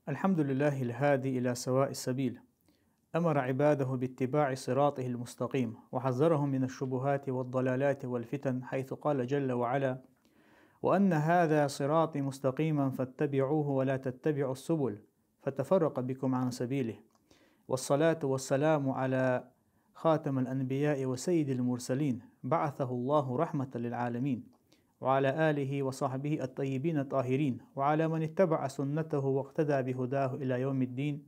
الحمد لله الهادي إلى سواء السبيل، أمر عباده باتباع صراطه المستقيم، وحذرهم من الشبهات والضلالات والفتن، حيث قال جل وعلا: وأن هذا صراطي مستقيما فاتبعوه ولا تتبعوا السبل فتفرق بكم عن سبيله. والصلاة والسلام على خاتم الأنبياء وسيد المرسلين، بعثه الله رحمة للعالمين، وعلى آله وصحبه الطيبين الطاهرين، وعلى من اتبع سنته واقتدى بهداه إلى يوم الدين.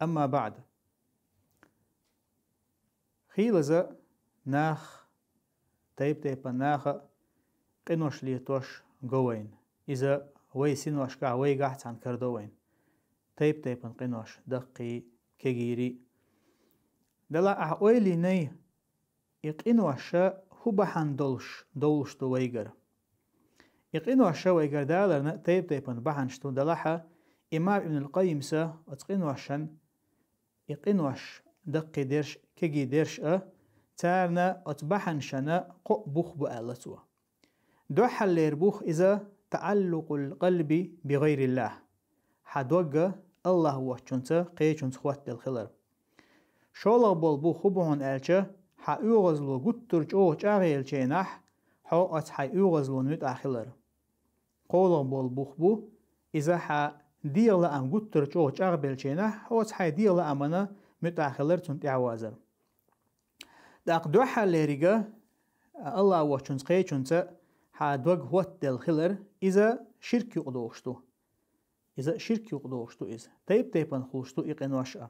أما بعد، خيلزا ناخ تيب ناخ قنوش ليتوش قوين إذا ويسينوش كا ويقاحت عن كردوين تيب قنوش دقي كجيري دلا أحويلي ني يقنوش هبحان دولش تو ويقر يقنوش ويقر دالرنا تيب بحانشتو دلاحا إمام ابن القيم سا اتقنوشن يقنوش دقي ديرش كجي ديرش تارنا اتبحنشنا قو بوخ بألتوا دوحا ليربوخ إذا تعلق القلب بغير الله حدوغا الله وحشنتا قيشنت خوات الخلر شولا بولبو خبهن ألچا حيوغزلو قطرج اوغج آغيل چيناح حو ات حيوغزلو نوت آخلر قولا بولبوخ بو إذا حا ديلا أم قطرج اوغج آغبيل چيناح حو ات حي ديلا أمنا مت آخلر تنت إعوازر داق دوحا ليريغا الله وحشنت قيشنتا حادوغ هوت الخلر إذا شرك يقدوشتو إذا تيبن خوشتو إقنواشا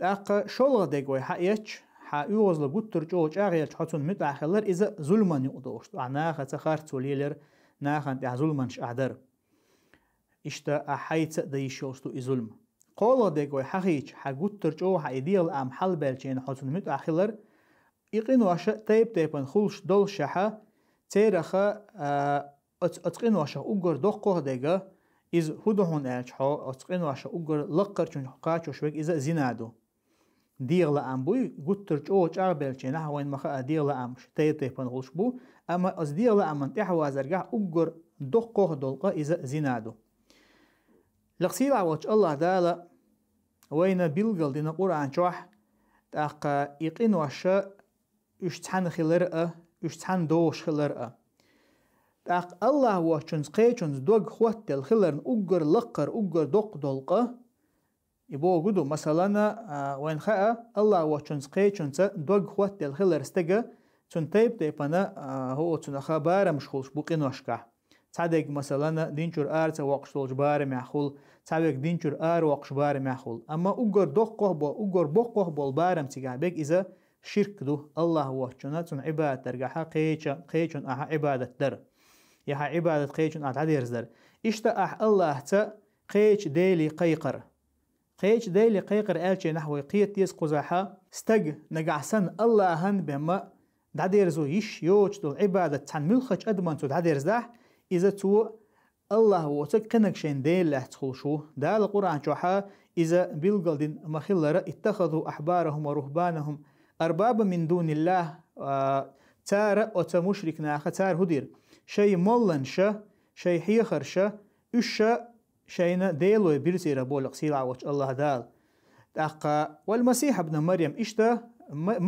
داق شولغ ديگوي حايش حايوغزلو قطرج اوغج آغيل حتون مت آخلر إذا ظلمان يقدوشتو عناخة تخارت وليلر ناخان تع ظلمانش أعدر إشتا أحيت ديشوشتو إظلم قولغ ديگوي حقيش حا قطرج اوغ حايديل أم حل بالچين حتون مت آخلر إقنواشا تيبن خوش دول شحا تيرخا اتقنواشا أقر دوقوه ديگا إذ هدوهن ألچحو اتقنواشا أقر لقر چون قاچوش بيك إذا زنادو ديغلا أم بوي قطرج اوغج آغبيل چيناح وين مخا ديغلا أمش تيبن غوش بو أما از ديغلا أمن تحوازرگا أقر دوقوه دولقا إذا زنادو لقسيل عوش الله دالا وين بيلغل دينا قرآن چوح تاقا إقنواشا اشتحن خلرأ اشتحن دوش خلرأ تاق الله وچنز قيچنز دوغ خوات الخلرن أقر لقر أقر دوق دولقا يبو قدو مثلا وين خاء الله وچنز قيچنز دوغ خوات الخلر استغا چون تيبنا هو چون خبار مشخوش بوقينوشكا تعدق مثلا دينچور ارت وقشتولج بار معخول تعدق دينچور ار وقش بار معخول اما أقر دوقه بو أقر بوقه بول بارم تيغا بيك إذا شرك دو الله وچنا چون عبادت درگاها قيچن اها عبادت در يها عبادت قيچن اتعديرز در اشتا الله تا قيچ ديلي قيقر قيچ ديلي قيقر الچي نحو قيت يس قزاحا استج نقعسن الله هن بما دعديرزو يش يوچ دو عبادت تن ملخج ادمن تو دعديرز ده اذا تو الله وتك قنقشين ديل تخلشو دا القرآن جوحا اذا بيلقلدين مخلر اتخذوا احبارهم ورهبانهم أرباب من دون الله تار أتا مشرك ناخا تار هدير شي مولن شا شي حيخر شا إشا شينا ديلو بيرسيرا بولق سيلع وش الله دال تاقا والمسيح ابن مريم إشتا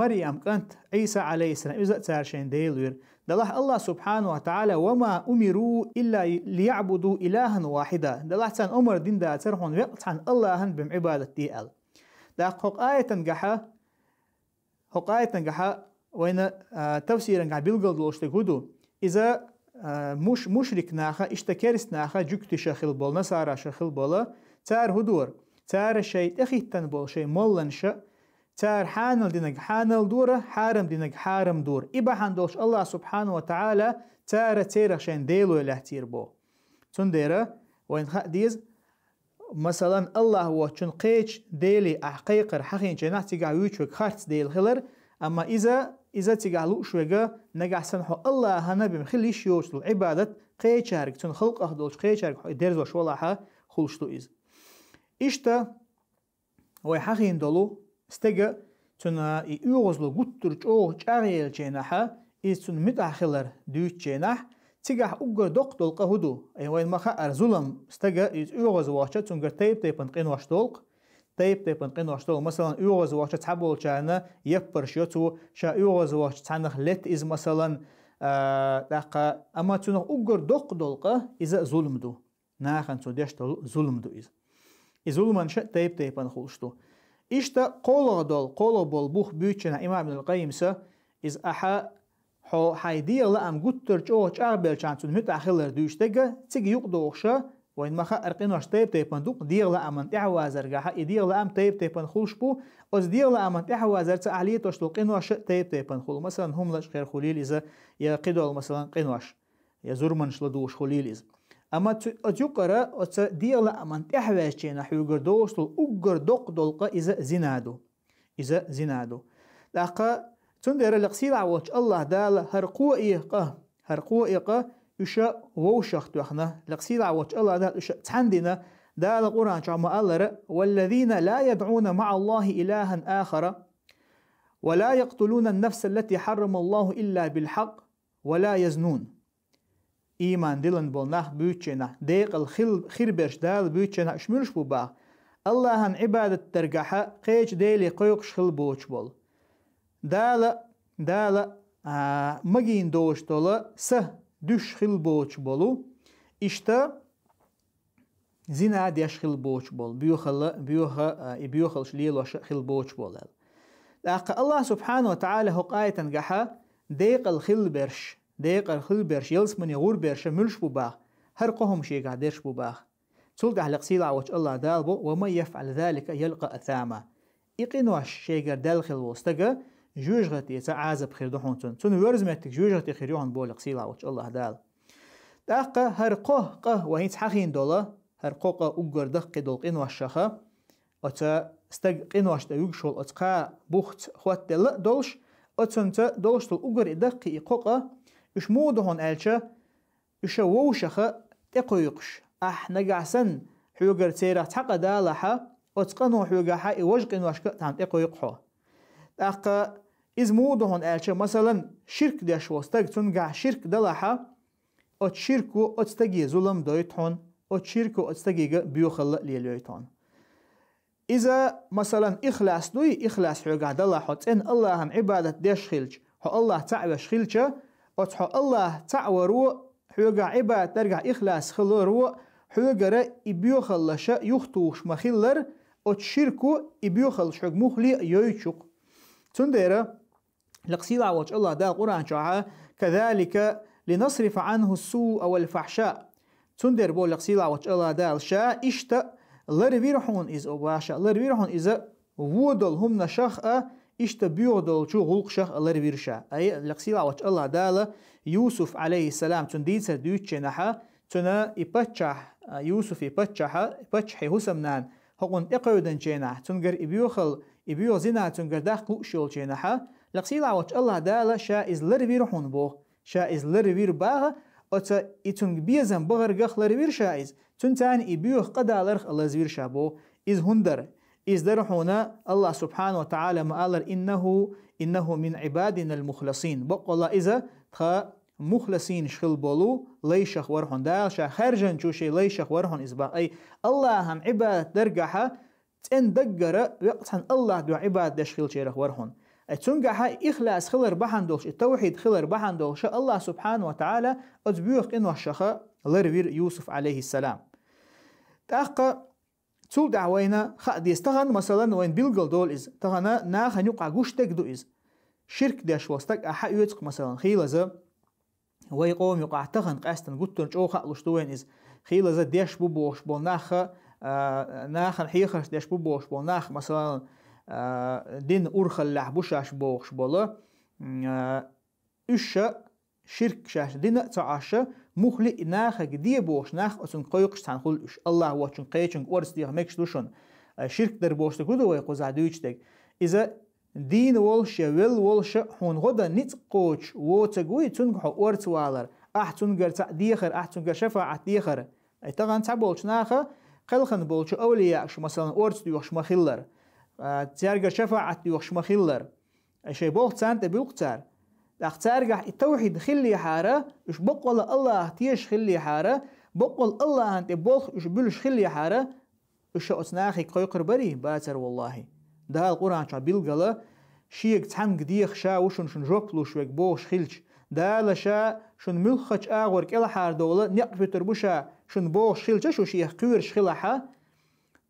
مريم كانت عيسى عليه السلام إذا تار شين ديلوير دلح الله سبحانه وتعالى وما أمروا إلا ليعبدوا إلها واحدا دلح تان أمر دين دا ترحون وقت عن الله بمعبادة ديال داق آية تنقحا هقاية نجحا وين تفسير نجح بيلقل دوشتكودو إذا مشرك ناخا اشتكرس ناخا جكت شخل بول نصارى شخل بولا تار هدور تار شيء اخيتن بول شيء مولن شا تار حانل دينك حانل دورة حارم دينك حارم دور إبا حندوش الله سبحانه وتعالى تار تيرخ شين ديلو الاحتير بو تنديرا وين خا ديز مثلا الله هو چون قيچ ديلي احقيقر حقين جناح تيغا ويچوك خارت ديل خلر اما اذا تيغا لوشوغا نغحسن حو الله هنا بمخليش يوصل عبادت قيچارك چون خلق اهدولش قيچارك درزوش ولاها خلشتو از اشتا وي حقين دولو استغا چون يوغزلو قطرج او چاغيل جناح از چون متاخلر دوچ جناح تيجح أجر دق دلق هدو أي وين ما خا ظلم استجا يوغز واشة تنجر تيب نقين واش دلق تيب نقين واش دلق مثلا يوغز واشة تحبول كأنه يبر شيوتو شا يوغز واش تعنخ لت إز مثلا دقة أما تنو أجر دق دلق إذا ظلم دو ناخن توديش ظلم دو إذا ظلم شا تيب نخولشتو إشتا قولغ بول بوخ بيوتشنا إمام ابن القيم سا إز أحا حو حيدير لأم قطر جوش أغبال شانتون هت أخلر دوشتغا تيجي يقدوخشا وين ما خا أرقين واش تيبن دوق دير لأمن تعوازر جاها يدير لأم تيبن خولشبو أز دير لأمن تعوازر تعليه تشتلقين واش تيبن خول مثلا هم لش خير خليل إذا يا قدول مثلا قنواش يا زرمنش لدوش خليل إذا أما تيقرأ أت دير لأمن تعواز شينا حيوجر دوشتل أجر دوق دلقة إذا زنادو لقى تندر لقسيل عوج الله دال هرقوة إيقا يشا ووشخت وخنا لقسيل عوج الله دال يشا تحندنا دال القرآن شعما الله والذين لا يدعون مع الله إلها آخر ولا يقتلون النفس التي حرم الله إلا بالحق ولا يزنون إيمان دلن بولناخ بيوتشنا ديق الخربرش دال بيوتشنا اشملش بوباخ الله هن عبادة ترقحا قيش ديلي قيوكش خل بوش بول دالا مجين دوش تولا سه düş خل بوش بولو إشتا زنا ديش خل بوش بول بيوخل شليلوش خل بوش بول لأق الله سبحانه وتعالى هو قاية تنقحا ديق الخل برش يلس من يغور برش ملش بباخ هرقهم شي قادرش بباخ تلقى لقصيل عوج الله دالبو وما يفعل ذلك يلقى أثاما إقنوش شيقر دالخل وستقى جوجغتي يتعازب خير دحونتون تون ورزمتك جوجغتي خيريون بول لقصيل عوج الله دال داقا هرقه وهي تحقين دولا هرقوقه أقر دق دول قنوش شخا أتا استق قنوش دا يقشول أتقا بوخت خوات دل دولش أتنت دولش دول أقر دق إقوقه إش مودهون ألشا إش ووشخا تقويقش نقعسن حيوغر تيرا تحقا دالحا أتقنو حيوغا حا إوجقين واشكا تام تقويقحو داقا إز مودهون ألشا مثلا شرك داش وستق تنقع شرك دالحا أتشركو أتستقي ظلم دويتهون أتشركو أتستقي بيوخل ليلويتهون إذا مثلا إخلاص دوي إخلاص حيوغا دالحو تن الله هم عبادة داش خلج هو الله تعوى شخلجا أتحو الله تعورو حيوغا عبادة ترجع إخلاص خلورو حيوغا إبيوخل لشا يختوش مخلر أتشركو إبيوخل شحق مخلي يويتشوق تنديرا لقسيل عوج الله دا قرآن شعا كذلك لنصرف عنه السوء والفحشاء تندير بول لقسيل عوج الله دا الشا إشتا لربيرحون إز أباشا لربيرحون إذا وودل هم نشخأ إشتا بيوغدل شو غلق شخ لربيرشا أي لقسيل عوج الله دا يوسف عليه السلام تنديد دوتش نحا تنا يبتشح يوسف يبتشحي هسمنان هقون إقودن جينح تنقر إبيو زنا تنقر داخل شول جينحا لقسيل عوج الله دالا شا إز لربيرحون بو شا إز لربير باغا أتا إتنق بيزن بغر قخ لربير شا إز تنتان إبيو قدا لرخ الله زبير شابو إز هندر إز درحونا الله سبحانه وتعالى مآلر إنه من عبادنا المخلصين بقى الله إذا تخا مخلصين شخل بولو ليشخ ورحون دال شا خرجن شوشي ليشخ ورحون إزباق أي الله هم عبادة درقحة تن دقر وقتها الله دو عبادة دشخل شيرخ ورحون تنقحة إخلاص خلر بحن دولش التوحيد خلر بحن دولش الله سبحانه وتعالى أتبيوخ إنو الشخاء لربير يوسف عليه السلام تأقى تول دعوينا خاد يستغن مثلا وين بيلقل دول إز تغنى ناخن يقع قوشتك دو إز شرك داش وستك أحا يوتق مثلا خيلة ويقوم يقع تغن قاستن قلتن جو خالوش دوين إز خيلة داش بوبوش بول ناخن حيخش داش بوبوش بول ناخ مثلا دين أرخل لحبوشاش بوش بولا إشا شرك شاش دين تعاشا مخلي ناخ جدي بوش ناخ أصلا قيقش تنقول الله واتشون قيشون ورس ديه مكش دوشون شرك در بوش تقوله ويقوز عدويش تك إذا دين والش والش هون غدا نتقوش وتقوي تنقح ورس والر تنقر تعديخر تنقر شفاعة ديخر أي تغن تعبولش ناخ قلخن بولش أولياء شو مثلا ورس ديوش مخيلر تيارقر شفاعة ديوش مخيلر أي شي بولش سانت بيوقتار تارجح التوحيد خلي حارة إيش بقول الله تيش خلي حارة بقول الله أنت بولخ إيش بلش خلي حارة إيش أصناخي قيقر بري باتر والله ده القرآن شابيل قال شيك تحن قديخ شا وشن شن جوكلو شوك بوش خلش ده لشا شن ملخش آغور كلا حار دولة نقف تربوشا شن بوش خلش شو شيخ قويرش خلاحا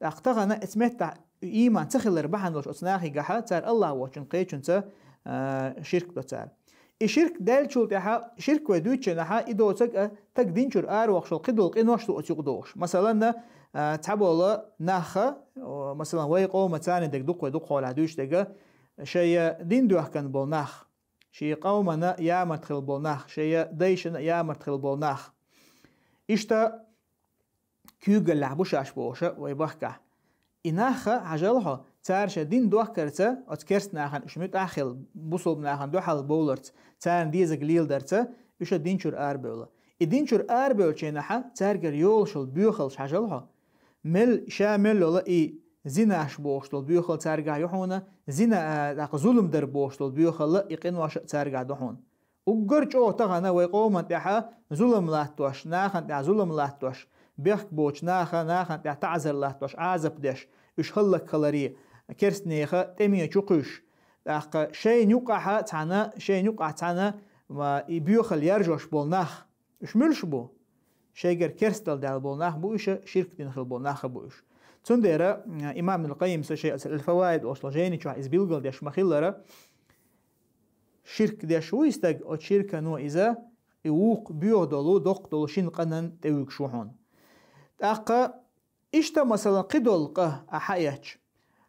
أقتغنا اسمه إيمان تخلر بحن لش أصناخي قحا تار الله وشن قيتشن تا شرك دو تار الشرك دال شو تها شرك ودوتش نها إدو تك دينشر وقشل قدول قنوش تو أتيقدوش مثلا تحبوا ناخا مثلا ويقو متاني دك دوق ودوق ولا دوش دقة شيء دين دوح كان بالناخ شيء قومنا يا مرتخل بالناخ شيء ديشنا يا مرتخل بالناخ إشتا كيوغل لعبوش أشبوشة ويبحكه إناخا عجلها تارش دين دوح كرتا أتكرس ناخن إشميت أخل بوصل ناخن دوحل بولرت تان ديز قليل درتا إيش دينشر بولا الدينشر بول شيناها تارجر يولشل بيوخلش عجلها مل شامل ولا إي زناش بوشتل بيوخل تارجع يحونا زنا ظلم در بوشتل بيوخل لا يقين واش تارجع دحون وقرج أو تغنا ويقوم تحا ظلم لا توش ناخن تاع ظلم لا توش بيخ بوش ناخن تاع تعذر لا توش عازب دش إيش خلك خلري كرس نيخه تمي تشقش أخ شيء نقعها تانا شيء نقع تانا ما بيوخل يرجعش بالناخ إيش ملش بو شيء كرستل دال بالناخ بو إيش شرك تنخل بالناخ بو إيش تنديرا إمام القيم سشيء الفوائد أصلا جيني شو إزبيلقل ديش مخيلرا شرك ديش ويستج أو شركة نوع إذا يوق بيودلو دقدلو شين قنن تويق شوحون تأقى إشتا مثلا قدلقه أحياتش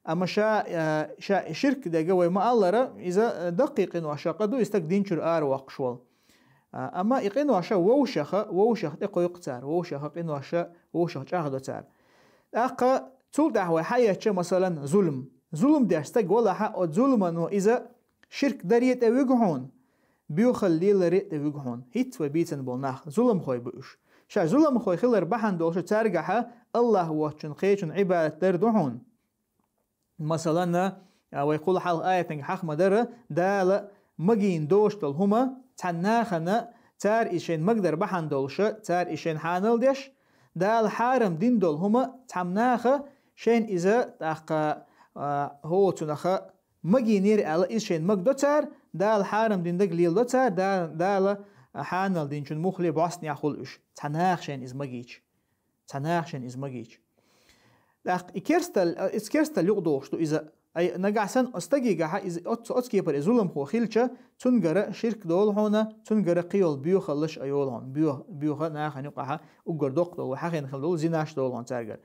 أما شا شرك ده جوي ما الله إذا دقيق إنه عشا قدو يستج دينشر وقشول أما إقينو عشا ووشخ تقو يقتار ووشخ إنه عشا ووشخ جاهدو تار أقا تول دعوة حياة مثلا ظلم ده استج ولا حق ظلم إنه إذا شرك دريت أوجهون بيخلي لريت أوجهون هيت وبيتن بالناخ ظلم خوي بوش شا ظلم خوي خلر بحن دوش ترجعها الله واتشن قيتشن عبادة تردهون مثلا ويقول حال آية حق مدرة دال مجين دوش هما تناخنا تار إيشين مقدر بحن دوش تار إيشين حانل ديش دال حارم دين دول هما تمناخا شين إذا تاقا هو تنخا مجي نير على إيشين مقدو تار دال حارم دين دقليل دو تار دال حانل دين شن مخلي باسني أخول إش تناخ شين إز مجيج تناخ شين إز مجيج تاق إكرستل يقدوش تو إذا أي نجعسن أستجيجها إذا أتكيبر إزولم هو خيلشة تنجر شرك دول هنا تنجر قيول بيو خلش أيول هون بيو ناخ نقعها وجردق دول وحقين خلول زناش دول هون ترجع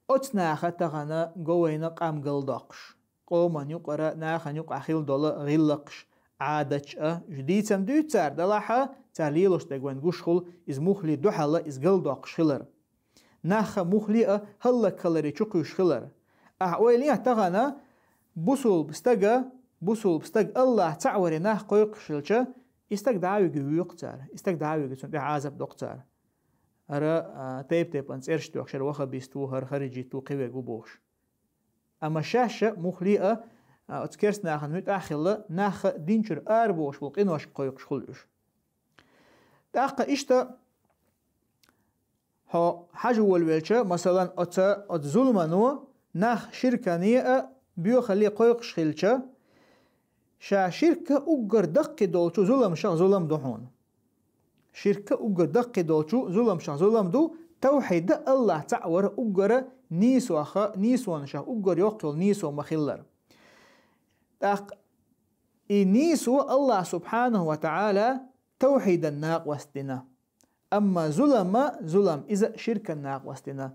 أتناخ تغنا جوينا قام قلدقش قوم نقرأ ناخ نقع خيل دول غلقش عادش جديد سمدو تار دلها تعليلش تجوين جوشخل إز مخلي دحلا إز قلدقش خلر ناخ مخلي هلا كلري تشقيش خلر أوليه تغنا بوصل بستج الله تعوري ناه قيق شلشة استج دعوي جويق تار استج دعوي جسون عازب دكتور أرا تيب أنس إرش توكشر وخا بيستو هر خارجي تو قوي جوبوش أما شاشة مخليئة أتكرس ناخن مت أخلا ناخ دينشر أربوش بلقينوش قيق شلش تأقى إشتا ها حاجة والويلشة مثلا أت ظلمانو ناخ شركة نيئة بيو خلي قيق شخيلشة شا شركة أجر دق دولشو ظلم شخ ظلم دحون شركة أجر دق دولشو ظلم شخ ظلم دو توحيد الله تعور أجر نيسو أخا نيسو شخ أجر يقتل نيسو مخلر تاق نيسو الله سبحانه وتعالى توحيد الناق وستنا أما ظلم إذا شركة الناق وستنا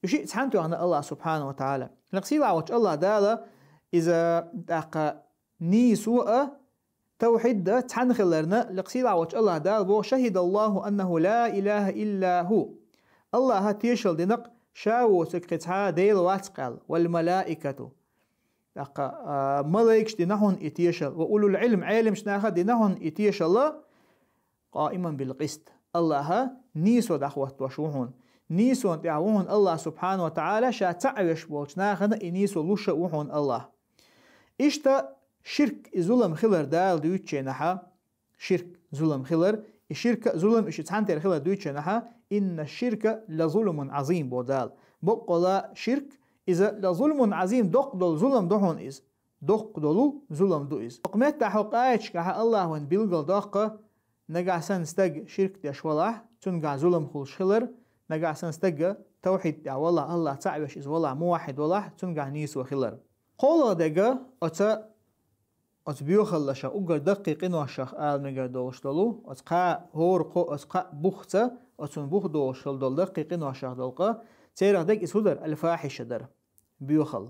يشيء تحنتو عن الله سبحانه وتعالى نقصيل عوج الله دالا إذا تاق نيسو توحيد تحنخلرنا لقصيل عوج الله دالا بو شهد الله أنه لا إله إلا هو الله تيشل دينق شاو سكتها ديل واتقال والملائكة تاق ملايكش دينهن اتيشل وأولو العلم علم شناخا دينهن اتيشل قائما بالقسط الله نيسو دخوات وشوهن نيسو تعوهن الله سبحانه وتعالى شا تعيش بوشناخنا نيسو لشوهن الله إشتا شرك ظلم خلر دال ديوتشينها شرك ظلم خلر الشرك ظلم إيش تعنتر خلر دويتش نها إن الشرك لظلم عظيم بودال بقلا شرك إذا لظلم عظيم دق ظلم دهون إز دق دلو ظلم دو إز قمت تحققش كه الله وان بيلقل دق نجع سن استج شرك تيش والله تنجع ظلم خلش خلر نجع سن استج توحيد يا والله الله تعبش إز والله موحد والله تنجع نيس وخلر قولا دقة أت بيوخلشة أجر دقيق إنه الشخ نجر دوشتلو أتقى هورقو أتقى بوخته أتون بوخ دوشتل دل دقيق إنه الشخ دلقة تيرا دق إسودر الفاحشة در بيوخل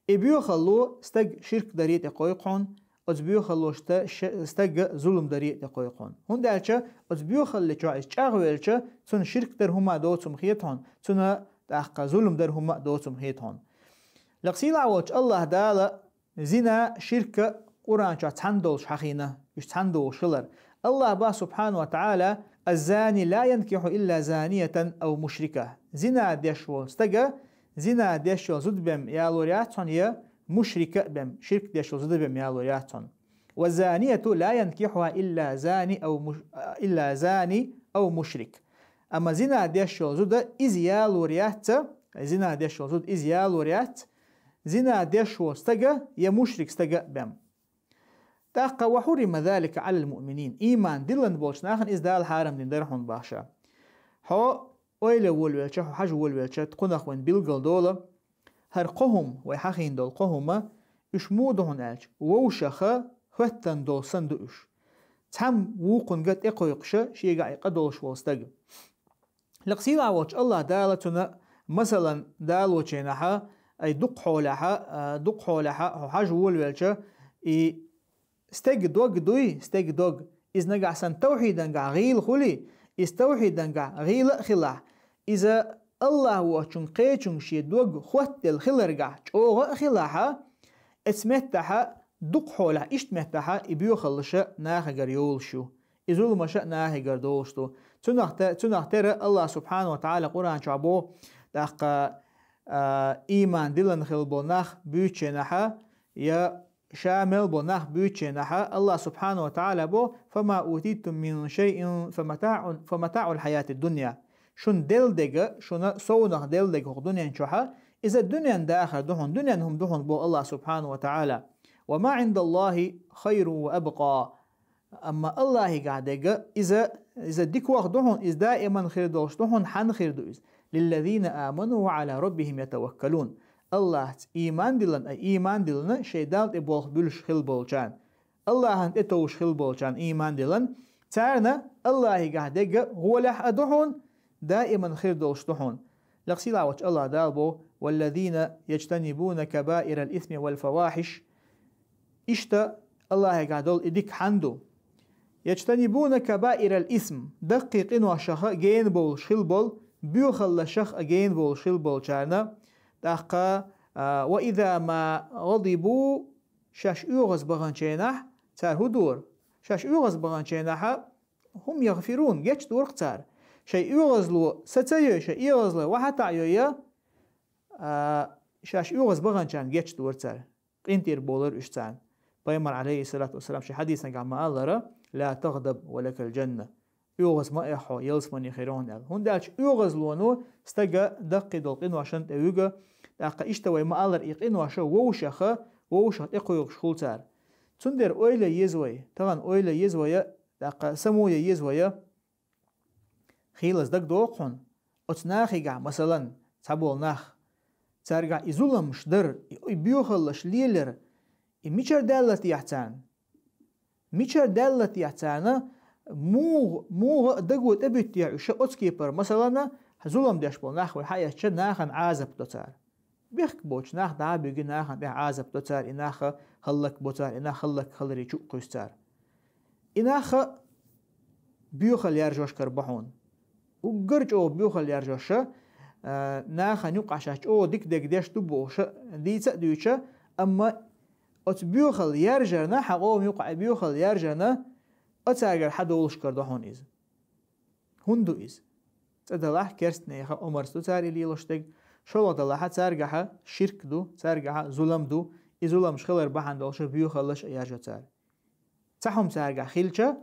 بيوخلو استج شرك دريت يقويقون أت بيوخلو استج ظلم دريت يقويقون هون دالشة أت بيوخل لجا إشتغلشة تون شرك در هما دوتهم خيتهون تون تحقق ظلم در هما دوتهم خيتهون لقسيل عوج الله دالا زنا شرك قرآن شا تندلش حقينة يش تندلش خلر الله با سبحانه وتعالى الزاني لا ينكح إلا زانية أو مشركة زنا ديشو استجا زنا ديشو زد بم يالورياتون يا مشركة بم شرك ديشو زد بم يالورياتون والزانية لا ينكحها إلا زاني أو مشرك أما زنا ديشو زد إز يالوريات زنا ديشو زد إز يالوريات زنا ديشو استجا يا مشرك استجا بم تاقا وحرم ذلك على المؤمنين إيمان دلن بولش ناخن إز دال حارم دين درحون باشا هو أويل والويلشة حاج والويلشة تقنخ وين بيلقل دولة هرقهم ويحاخين دول قهما إشمودهن ألش ووشخا ختن دول صندوش تهم ووقن قد إقويقشة شيقا إقدولش والستق لقسيل عوش الله دالتنا مثلا دالوشينها أي دق حولها حاج والويلشة استيق دوغ إذ نقع سن توحيدا قع غيل خلي إذ توحيدا قع غيل خلا إذا الله وچون قيچون شي دوغ خوات الخلر قع چوغ خلاها اسمتها دق حولها اشتمتها إبيو خلشة ناخ قريول شو إذو المشاء ناخ قردوشتو تنختر الله سبحانه وتعالى قرآن شعبو داق إيمان دلن خلبو ناخ بيوچنها يا شامل بناخ بيوتشنها الله سبحانه وتعالى بو فما أوتيتم من شيء فمتاع الحياة الدنيا شون دل دقة شون صونخ دل دقة دنيا نشوحا إذا الدنيا داخل دهن دنيا هم دهن بو الله سبحانه وتعالى وما عند الله خير وأبقى أما الله قاعد إذا ديك وقت دهن إذ دائما خير دوش دهن حن خير دوز للذين آمنوا وعلى ربهم يتوكلون الله إيمان دلن إيمان دلن شيدال إبوخ بلش خل بولشان الله هن إتوش خل بولشان إيمان دلن تارنا الله قاعدة هو لح أدحون دائما خير دوش دحون لقسي لعوش الله دالبو والذين يجتنبون كبائر الإثم والفواحش إشتا الله قاعدول إديك حندو يجتنبون كبائر الإثم دقيق إنو شخ جين بول خل بول بيوخل شخ جين بول خل بولشانا تاقا وإذا ما غضبوا شاش يغز بغانشينح تار هدور شاش يغز بغانشينح هم يغفرون جيش دور قتار شيء يغزلو ستايو شيء يغزلو وحتى عيويا شاش يغز بغانشان جيش دور تار قينتير بولر اشتان بيمر عليه الصلاة والسلام شي حديثا قام الله لا تغضب ولك الجنة يغز ما إحو يلسمني خيرون أل هون دالش يغزلونو استجا دقي دلقين وعشان تيوجا دقا إشتوي ما ألر إقين وعشان ووشخة إقويق شخولتار تندر أويلا يزوي طبعا أويلا يزوي دقا سمويا يزوي خيلز دق دوقون أتناخي قع مثلا تابول ناخ تارقع إزولم شدر بيوخلش ليلر ميشر دالت يحتان ميشر دالت يحتانا مو دقو تبت يعيش أتكيبر مثلا زولم داشبول ناخ وحياة شد ناخن عازب دوتار بيخك بوش ناخ دعا بيجي ناخن بيح عازب دوتار إناخ خلك بوتار إناخ خلك خلري شو قيستار إناخ بيوخل يرجوش كربحون وقرج أو بيوخل يرجوش ناخن يقعشاش أو ديك ديش تبوش ديتا ديوشا أما أت بيوخل يرجرنا حقوم يقع بيوخل يرجرنا أتاجر حد ولش كردهون إز هندو إز تدلح كرست نيخا عمر ستاري ليلوشتك شلو دلح تارجح شرك دو تارجح ظلم دو إزولم شخلر بحن دلش بيوخلش يرجع تار تحهم تارجح خيلشة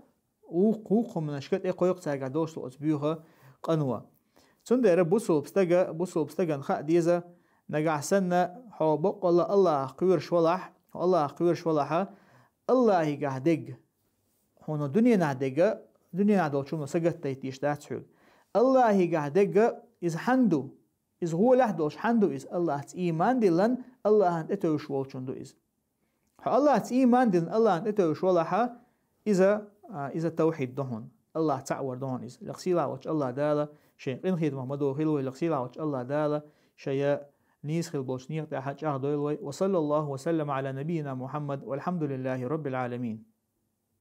وقوق من أشكال قويق تاجع دوش لأسبوعها قنوة تندر بوصل بستجا نخاء ديزا نجع سنة حوبق الله قويرش ولح الله يقعدق هون الدنيا نعدق دنيا نعدل شو مسجت تيتيش داتشو الله يقعدق إز حندو إز هو لحدوش حندو إز الله إيمان دلن الله أنت أتوش والشندو إز الله إيمان دلن الله أنت أتوش ولها إذا توحيد دهون الله تعور دهون إز لقسيلا وش الله دالا شيء قن خيد محمد وخلوه لقسيلا وش الله دالا شيء نيس خل بوشنيق تحج أهدويلوي وصلى الله وسلم على نبينا محمد والحمد لله رب العالمين.